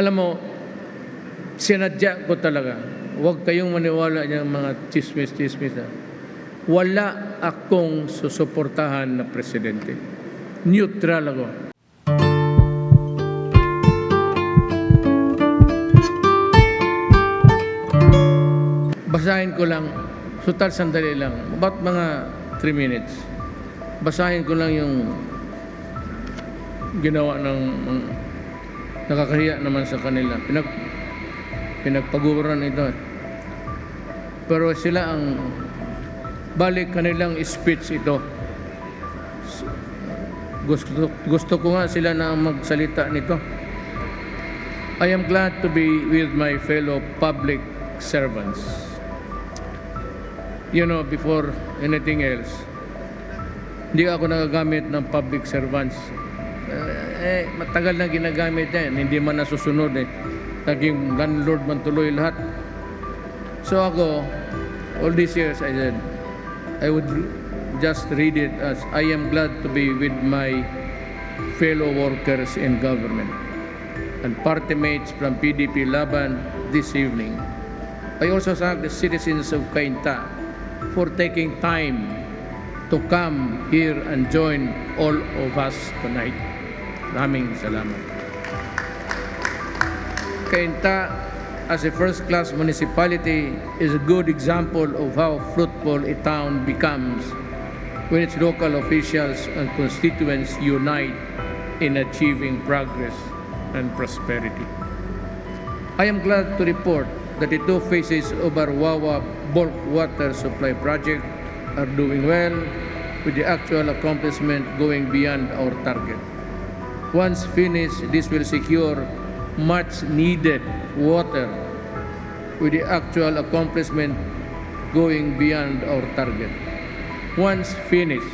Alam mo, sinadya ko talaga. Huwag kayong maniwala niyang mga chismis-chismis. Wala akong susuportahan na presidente. Neutral ako. Basahin ko lang, sutal sandali lang, about mga 3 minutes. Basahin ko lang yung ginawa ng nakakahiya naman sa kanila. Pinagpaguran ito. Pero sila ang balik kanilang speech ito. Gusto ko nga sila na magsalita nito. I am glad to be with my fellow public servants. You know, before anything else, hindi ako nagagamit ng public servants. Matagal na ginagamit yan. Hindi man nasusunod eh. Naging landlord man tuloy lahat. So ako, all these years I said, I would just read it as, I am glad to be with my fellow workers in government and party mates from PDP Laban this evening. I also thank the citizens of Cainta for taking time to come here and join all of us tonight. Maraming salamat. Cainta, as a first-class municipality, is a good example of how fruitful a town becomes when its local officials and constituents unite in achieving progress and prosperity. I am glad to report that the 2 phases of our Wawa bulk water supply project are doing well, with the actual accomplishment going beyond our target. Once finished, this will secure much needed water, with the actual accomplishment going beyond our target. Once finished,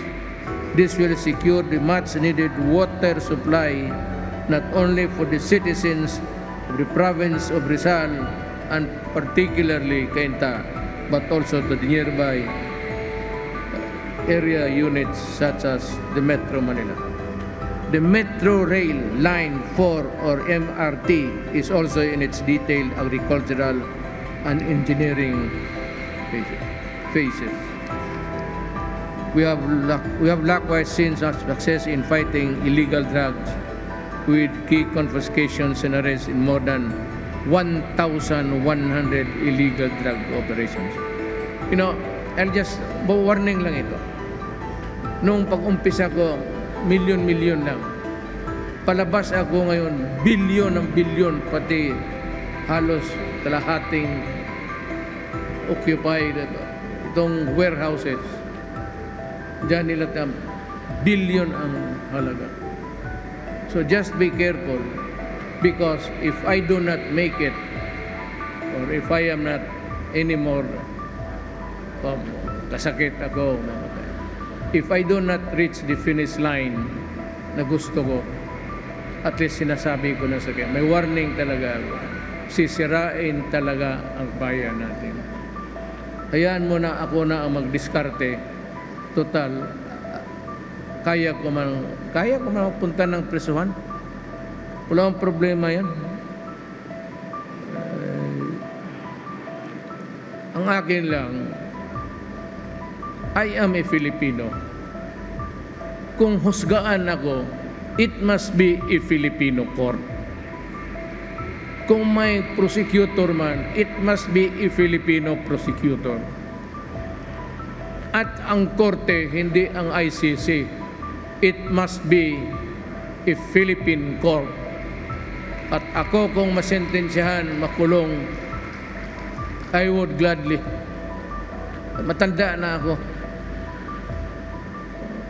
this will secure the much needed water supply not only for the citizens of the province of Rizal and particularly Cainta, but also to the nearby area units such as the Metro Manila. The Metro Rail Line 4 or MRT is also in its detailed agricultural and engineering phases. We have likewise seen success in fighting illegal drugs with key confiscations and arrests in more than 1,100 illegal drug operations. You know, I'll just, warning lang ito. Nung pag-umpisa ko, milyon-milyon lang. Palabas ako ngayon, bilyon ng bilyon, pati halos kalahating occupied itong warehouses. Diyan nila bilyon ang halaga. So just be careful, because if I do not make it, or if I am not anymore kasakit ako, if I do not reach the finish line na gusto ko, at least sinasabi ko na sa kanya, may warning talaga ako. Sisirain talaga ang bayan natin. Hayaan mo na ako na ang magdiskarte. Total, kaya ko man magpunta ng presuhan. Wala akong problema yan. Ang akin lang, I am a Filipino. Kung husgaan ako, it must be a Filipino court. Kung may prosecutor man, it must be a Filipino prosecutor. At ang korte, hindi ang ICC. It must be a Philippine court. At ako kung masentensyahan, makulong, I would gladly. Matanda na ako.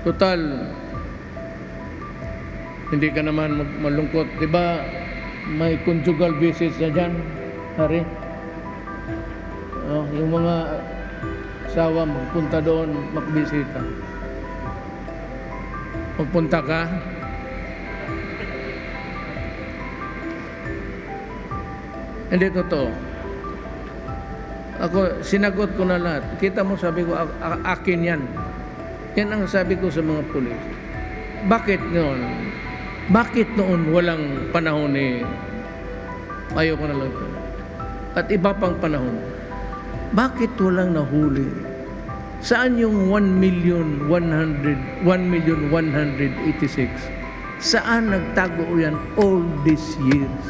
Total, hindi ka naman malungkot. Diba may conjugal visits na dyan, hari? Yung mga asawa magpunta doon, magbisita. Magpunta ka? Hindi totoo. Ako, sinagot ko na lahat. Kita mo, sabi ko, akin yan. Yan ang sabi ko sa mga pulis. Bakit noon? Bakit noon walang panahon ni Ayoko na lang ito. At iba pang panahon. Bakit walang nahuli? Saan yung 1,186? Saan nagtago yan all these years?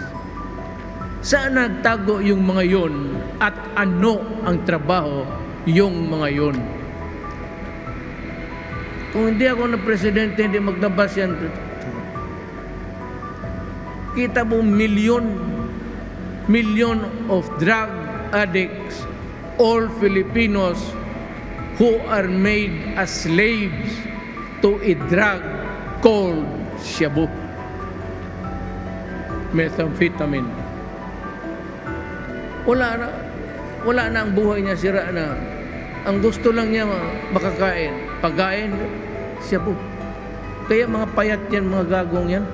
Saan nagtago yung mga yon at ano ang trabaho yung mga yon? Kung hindi ako na presidente, hindi maglabas yan. Kita mo million of drug addicts, all Filipinos who are made as slaves to a drug called shabu, methamphetamine. Wala na ang buhay niya, sira na. Ang gusto lang niya makakain, pagkain, shabu. Kaya mga payat yan, mga gagong yan.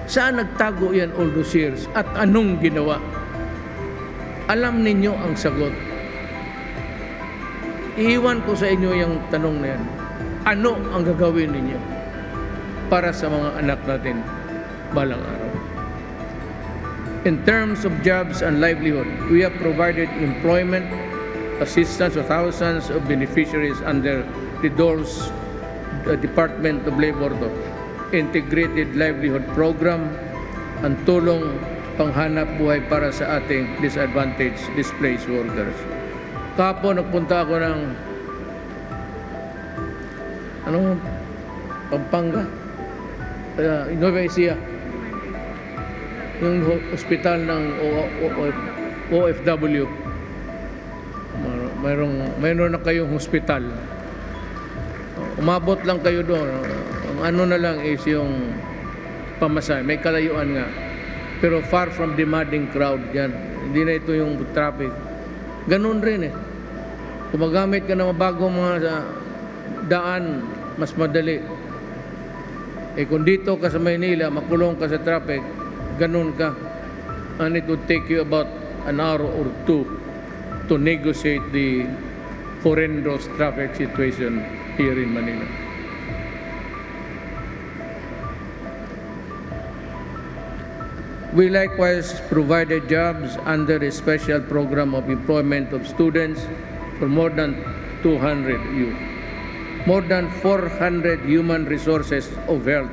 Saan nagtago yan all those years? At anong ginawa? Alam ninyo ang sagot. Iiwan ko sa inyo yung tanong na yan. Ano ang gagawin ninyo para sa mga anak natin balang araw? In terms of jobs and livelihood, we have provided employment assistance to thousands of beneficiaries under the DOLS, the Department of Labor, Integrated Livelihood Program, ang tulong panghanap buhay para sa ating disadvantaged displaced workers. Kahapon nagpunta ako ng Pampanga, Nueva Ecija, yung ospital ng OFW. Mayroon na kayong hospital. Umabot lang kayo doon. Ang ano na lang is yung pamasahe. May kalayuan nga. Pero far from demanding crowd yan. Hindi na ito yung traffic. Ganun rin eh. Kung magamit ka ng bagong mga daan, mas madali. Eh kung dito ka sa Maynila, makulong ka sa traffic, ganun ka. And it would take you about an hour or two to negotiate the horrendous traffic situation here in Manila. We likewise provided jobs under a special program of employment of students for more than 200 youth. More than 400 human resources of health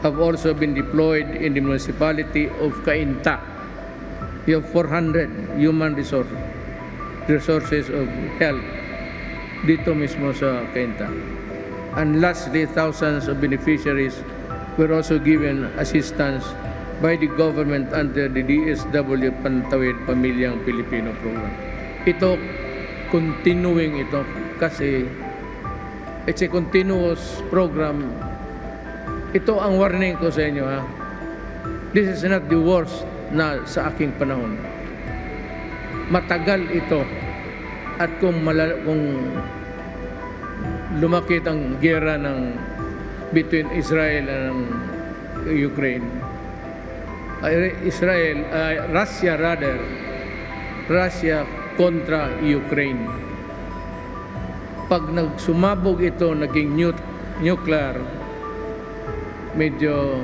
have also been deployed in the municipality of Cainta. You have 400 human resources of health dito mismo sa Cainta. And lastly, thousands of beneficiaries were also given assistance by the government under the DSW Pantawid Pamilyang Pilipino Program. Ito, continuing ito kasi it's a continuous program. Ito ang warning ko sa inyo ha. This is not the worst na sa aking panahon. Matagal ito at kung lumakit ang giyera between Israel and Ukraine, Russia kontra Ukraine. Pag nagsumabog ito, naging nuclear, medyo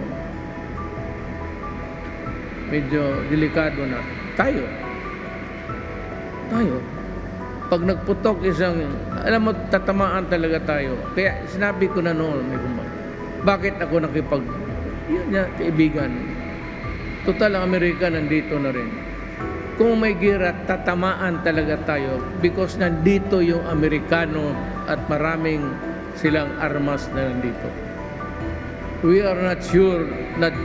delikado na. Tayo. Pag nagputok alam mo, tatamaan talaga tayo. Kaya sinabi ko na noon, bakit ako yun niya, kaibigan. Total, ang Amerika nandito na rin. Kung may gira, tatamaan talaga tayo because nandito yung Amerikano at maraming silang armas na nandito. We are not sure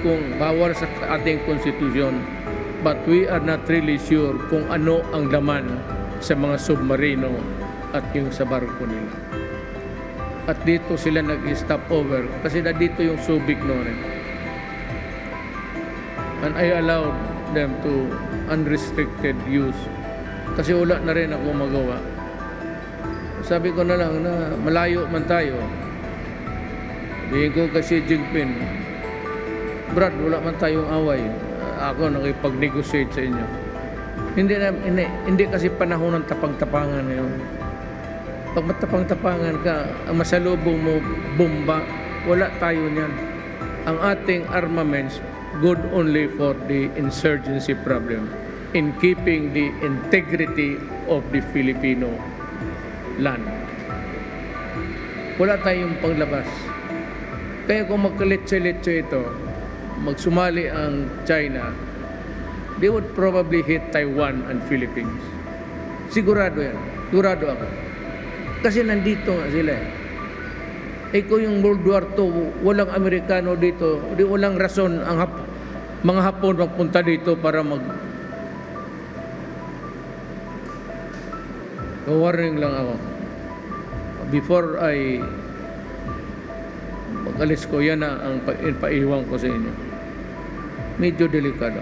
kung bawal sa ating konstitusyon, but we are not really sure kung ano ang laman sa mga submarino at yung sa barko nila. At dito sila nag-stop over kasi dito yung Subic noon. And I allowed them to unrestricted use kasi wala na rin ako magawa. Sabi ko na lang na malayo man tayo. Sabihin ko kasi Jinping, Brad, wala man tayong away. Ako nakipag-negotiate sa inyo. Hindi kasi panahon ng tapang-tapangan ngayon. Pag matapang-tapangan ka, ang masalubong mo, bomba, wala tayo niyan. Ang ating armaments, good only for the insurgency problem in keeping the integrity of the Filipino land. Wala tayong panglabas. Kaya kung magkaletse-letse ito, magsumali ang China, they would probably hit Taiwan and Philippines. Sigurado yan. Sigurado ako. Kasi nandito nga sila eh. Kung yung World War II, walang Amerikano dito, walang rason ang mga Hapon magpunta dito para warning lang ako. Before I mag-alis ko, yan na ang paiwan ko sa inyo. Medyo delikado.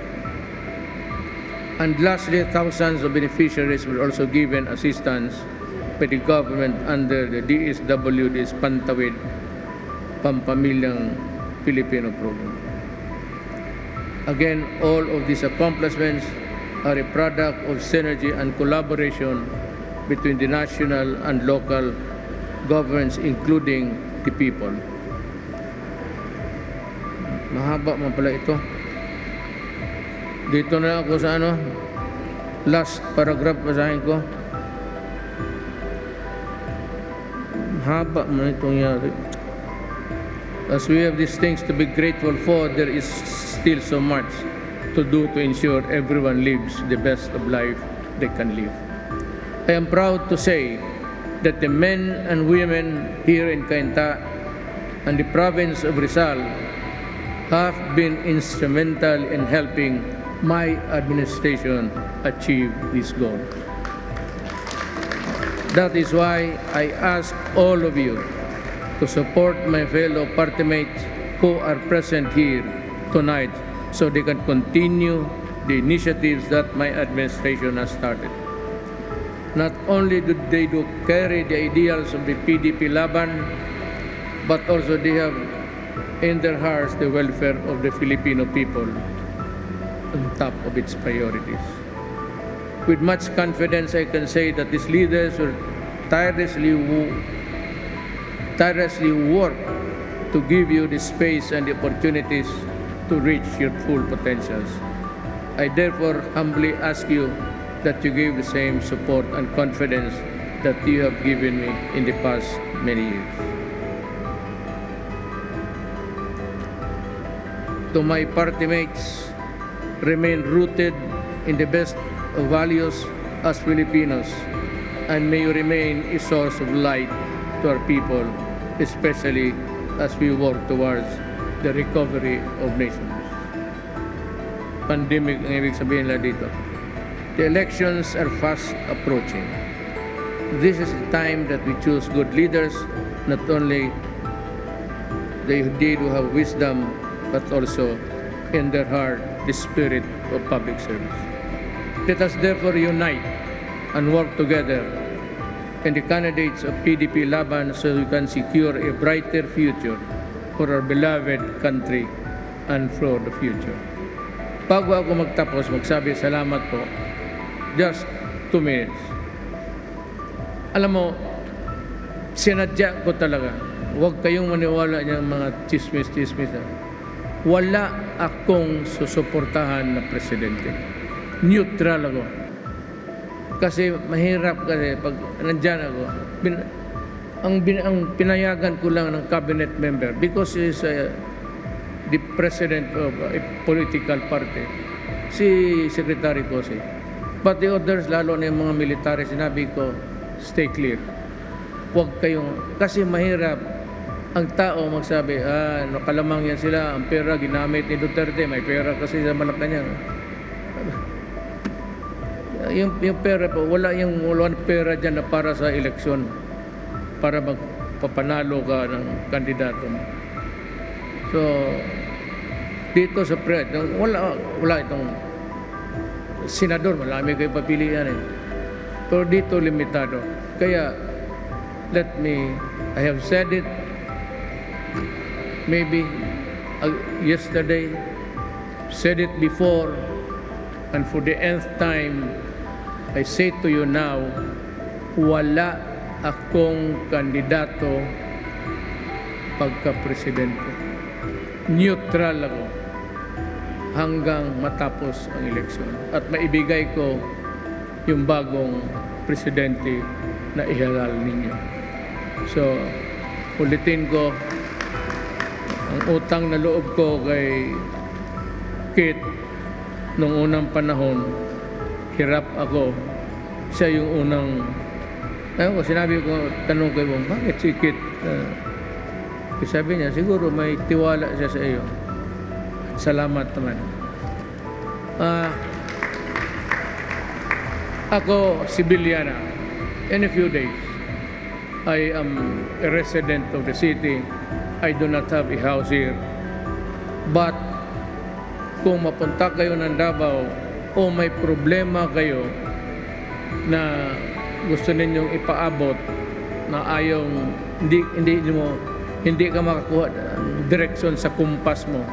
And lastly, thousands of beneficiaries were also given assistance by the government under the DSWD Pantawid Pampamilyang Filipino Program. Again, all of these accomplishments are a product of synergy and collaboration between the national and local governments, including the people. Mahaba man pala ito. Dito na ako sa last paragraph, basahin ko. Haba man itong yari. As we have these things to be grateful for, there is still so much to do to ensure everyone lives the best of life they can live. I am proud to say that the men and women here in Cainta and the province of Rizal have been instrumental in helping my administration achieve this goal. That is why I ask all of you to support my fellow party mates who are present here tonight so they can continue the initiatives that my administration has started. Not only do they carry the ideals of the PDP Laban, but also they have in their hearts the welfare of the Filipino people on top of its priorities. With much confidence, I can say that these leaders will tirelessly work to give you the space and the opportunities to reach your full potentials. I therefore humbly ask you that you give the same support and confidence that you have given me in the past many years. To my party mates, remain rooted in the best of values as Filipinos, and may you remain a source of light to our people, especially as we work towards the recovery of nations. Pandemic ang ibig sabihin nila dito. The elections are fast approaching. This is the time that we choose good leaders, not only they who have wisdom, but also in their heart the spirit of public service. Let us therefore unite and work together in the candidates of PDP Laban so we can secure a brighter future for our beloved country and for the future. Bago ako magtapos, magsabi salamat po, just 2 minutes. Alam mo, sinadya ko talaga, huwag kayong maniwala niyang mga chismis-chismis. Wala akong susuportahan na presidente. Neutral ako. Kasi mahirap kasi pag nandyan ako, ang pinayagan ko lang ng cabinet member because he is the president of a political party, si Secretary Cossey. But the others, lalo na yung mga military, sinabi ko, stay clear. Huwag kayong, kasi mahirap ang tao magsabi, nakalamang yan sila, ang pera ginamit ni Duterte, may pera kasi sa Malacanang. Yung pera po, walang pera dyan na para sa eleksyon, para magpapanalo ka ng kandidato. So, dito sa wala itong senador, marami kayo papilian eh. Pero dito limitado. Kaya, I have said it, maybe yesterday, said it before, and for the nth time, I say to you now, wala akong kandidato pagka-presidente. Neutral ako. hanggang matapos ang eleksyon at maibigay ko yung bagong presidente na ihalal ninyo. So, ulitin ko, ang utang na loob ko kay Kit nung unang panahon, hirap ako. Siya yung unang, ayun ko, sinabi ko, tanong ko yung, bakit si Kit? Sabi niya, siguro may tiwala siya sa iyo. Salamat naman. Ako, Sibiliana. In a few days, I am a resident of the city. I do not have a house here. But, kung mapunta kayo ng Davao o may problema kayo na gusto ninyong ipaabot na ayaw, hindi ka makakuha direksyon sa kumpas mo,